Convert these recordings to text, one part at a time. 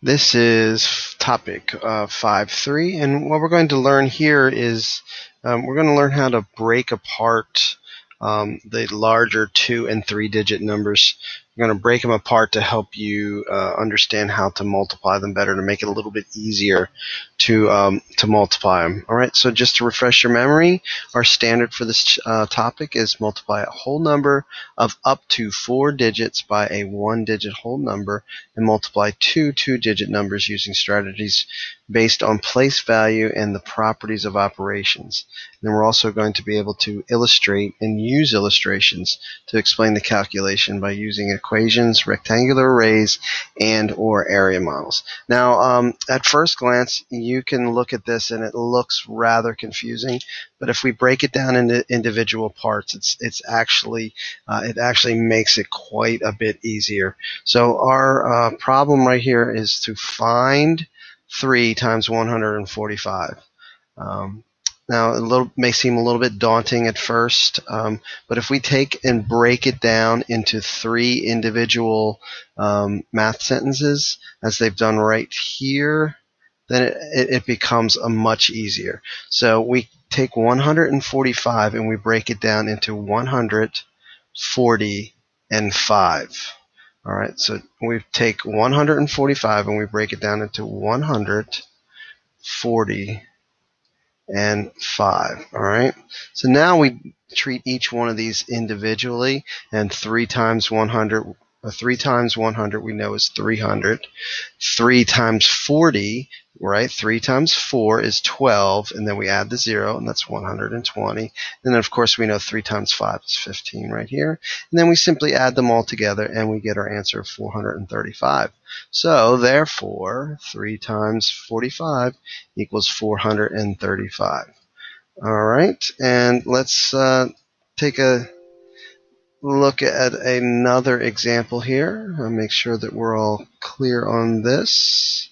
This is topic 5.3, and what we're going to learn here is we're going to learn how to break apart the larger 2 and 3 digit numbers. We're going to break them apart to help you understand how to multiply them better, to make it a little bit easier to multiply them. All right, so just to refresh your memory, our standard for this topic is multiply a whole number of up to 4 digits by a 1-digit whole number, and multiply two 2-digit numbers using strategies based on place value and the properties of operations. And then we're also going to be able to illustrate and use illustrations to explain the calculation by using equations, rectangular arrays, and or area models. Now, at first glance, you can look at this and it looks rather confusing, but if we break it down into individual parts, it actually makes it quite a bit easier. So our problem right here is to find 3 times 145. Now, it may seem a little bit daunting at first, but if we take and break it down into 3 individual math sentences, as they've done right here, then it becomes a much easier. So we take 145 and we break it down into 100, 40, and 5. All right, so we take 145 and we break it down into 100, 40, and 5. All right, so now we treat each one of these individually, and 3 times 100 we know is 300. 3 times 40, right? 3 times 4 is 12, and then we add the 0, and that's 120. And then, of course, we know 3 times 5 is 15 right here. And then we simply add them all together, and we get our answer of 435. So, therefore, 3 times 45 equals 435. All right, and let's take a look at another example here. I'll make sure that we're all clear on this.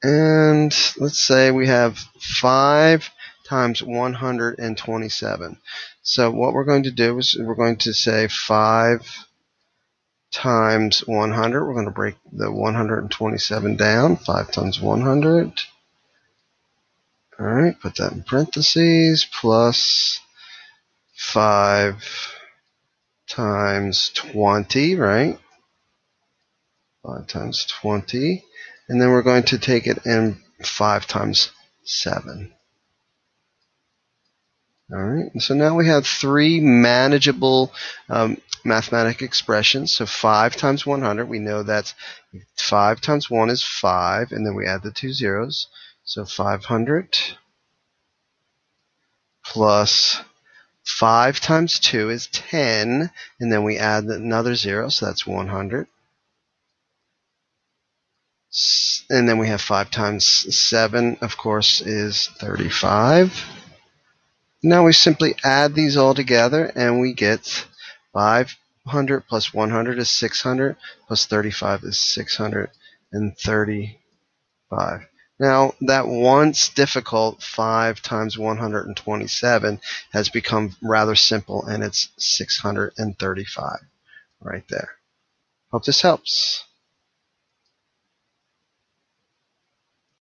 And let's say we have 5 times 127. So what we're going to do is we're going to say 5 times 100. We're going to break the 127 down. 5 times 100. All right, put that in parentheses, plus 5 times 20, right? 5 times 20. And then we're going to take it in 5 times 7. All right, so now we have 3 manageable mathematic expressions. So 5 times 100, we know that's 5 times 1 is 5, and then we add the 2 zeros. So 500 plus 5 times 2 is 10, and then we add another 0, so that's 100. And then we have 5 times 7, of course, is 35. Now we simply add these all together, and we get 500 plus 100 is 600, plus 35 is 635. Now, that once difficult 5 times 127 has become rather simple, and it's 635 right there. Hope this helps.